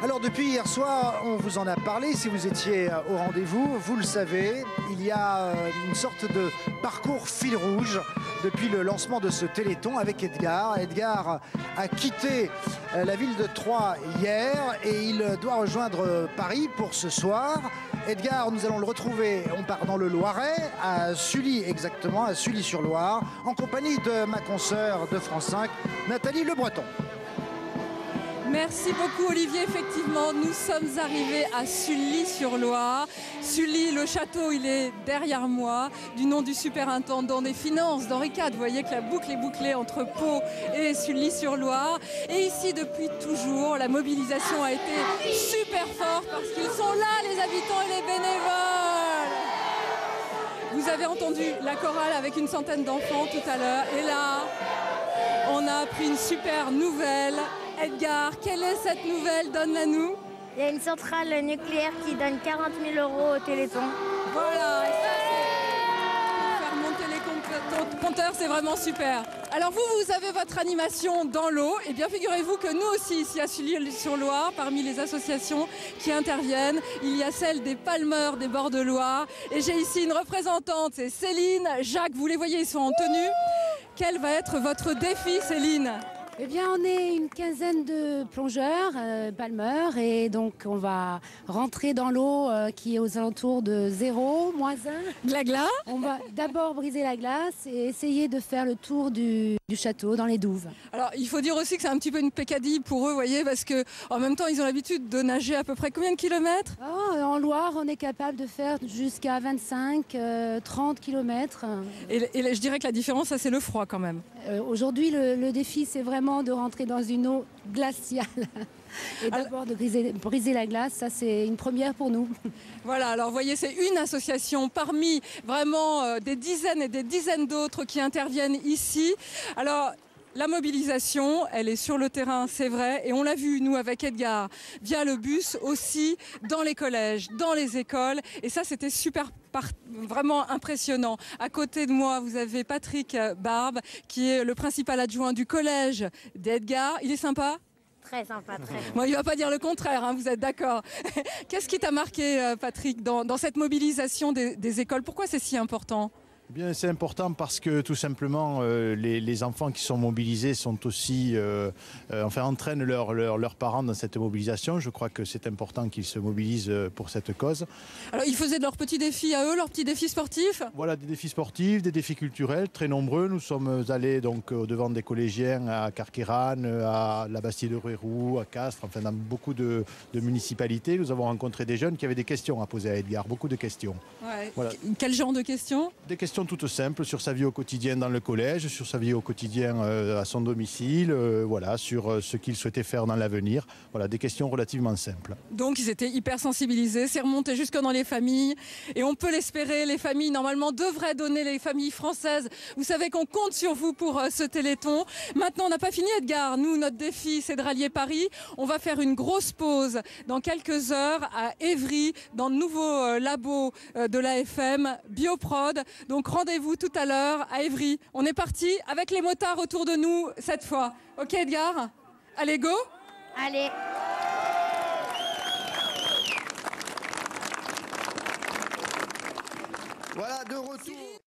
Alors depuis hier soir, on vous en a parlé, si vous étiez au rendez-vous, vous le savez, il y a une sorte de parcours fil rouge depuis le lancement de ce Téléthon avec Edgar. Edgar a quitté la ville de Troyes hier et il doit rejoindre Paris pour ce soir. Edgar, nous allons le retrouver, on part dans le Loiret, à Sully exactement, à Sully-sur-Loire, en compagnie de ma consoeur de France 5, Nathalie Le Breton. Merci beaucoup Olivier, effectivement nous sommes arrivés à Sully-sur-Loire. Sully, le château, il est derrière moi, du nom du superintendant des finances d'Henri IV. Vous voyez que la boucle est bouclée entre Pau et Sully-sur-Loire. Et ici, depuis toujours, la mobilisation a été super forte parce qu'ils sont là, les habitants et les bénévoles. Vous avez entendu la chorale avec une centaine d'enfants tout à l'heure. Et là, on a appris une super nouvelle. Edgar, quelle est cette nouvelle? Donne-la-nous. Il y a une centrale nucléaire qui donne 40 000 € au Téléthon. Voilà, et ça, c'est faire monter les compteurs, c'est vraiment super. Alors vous avez votre animation dans l'eau. Et bien figurez-vous que nous aussi, ici à Sully-sur-Loire, parmi les associations qui interviennent, il y a celle des palmeurs des bords de Loire. Et j'ai ici une représentante, c'est Céline, Jacques, vous les voyez, ils sont en tenue. Quel va être votre défi, Céline? Eh bien, on est une quinzaine de plongeurs, palmeurs, et donc on va rentrer dans l'eau qui est aux alentours de 0, -1. De la glace? On va d'abord briser la glace et essayer de faire le tour du château dans les douves. Alors, il faut dire aussi que c'est un petit peu une pécadille pour eux, vous voyez, parce que en même temps, ils ont l'habitude de nager à peu près combien de kilomètres? En Loire, on est capable de faire jusqu'à 25, 30 kilomètres. Et je dirais que la différence, ça, c'est le froid quand même. Aujourd'hui, le défi, c'est vraiment de rentrer dans une eau glaciale. Et d'abord de briser la glace, ça c'est une première pour nous. Voilà, alors vous voyez, c'est une association parmi vraiment des dizaines et des dizaines d'autres qui interviennent ici. Alors, la mobilisation, elle est sur le terrain, c'est vrai, et on l'a vu, nous, avec Edgar, via le bus aussi, dans les collèges, dans les écoles, et ça, c'était super vraiment impressionnant. À côté de moi, vous avez Patrick Barbe, qui est le principal adjoint du collège d'Edgar. Il est sympa ? Très sympa, très. Bon, il ne va pas dire le contraire, hein, vous êtes d'accord. Qu'est-ce qui t'a marqué, Patrick, dans cette mobilisation des écoles? Pourquoi c'est si important ? Eh bien, c'est important parce que tout simplement les enfants qui sont mobilisés sont aussi, entraînent leurs parents dans cette mobilisation. Je crois que c'est important qu'ils se mobilisent pour cette cause. Alors ils faisaient de leurs petits défis à eux, leurs petits défis sportifs? Voilà, des défis sportifs, des défis culturels très nombreux. Nous sommes allés donc au devant des collégiens à Carqueiranne, à la Bastille de Ruérou, à Castres, enfin dans beaucoup de municipalités. Nous avons rencontré des jeunes qui avaient des questions à poser à Edgar, beaucoup de questions. Ouais. Voilà. Quel genre de questions? Des questions toutes simples sur sa vie au quotidien dans le collège, sur sa vie au quotidien à son domicile, voilà, sur ce qu'il souhaitait faire dans l'avenir. Voilà, des questions relativement simples. Donc ils étaient hyper sensibilisés, c'est remonté jusque dans les familles et on peut l'espérer, les familles normalement devraient donner, les familles françaises. Vous savez qu'on compte sur vous pour ce Téléthon. Maintenant on n'a pas fini Edgar, nous notre défi c'est de rallier Paris. On va faire une grosse pause dans quelques heures à Évry, dans le nouveau labo de l'AFM, Bioprod. Donc rendez-vous tout à l'heure à Évry. On est parti avec les motards autour de nous cette fois. Ok Edgar? Allez go? Allez. Voilà, de retour.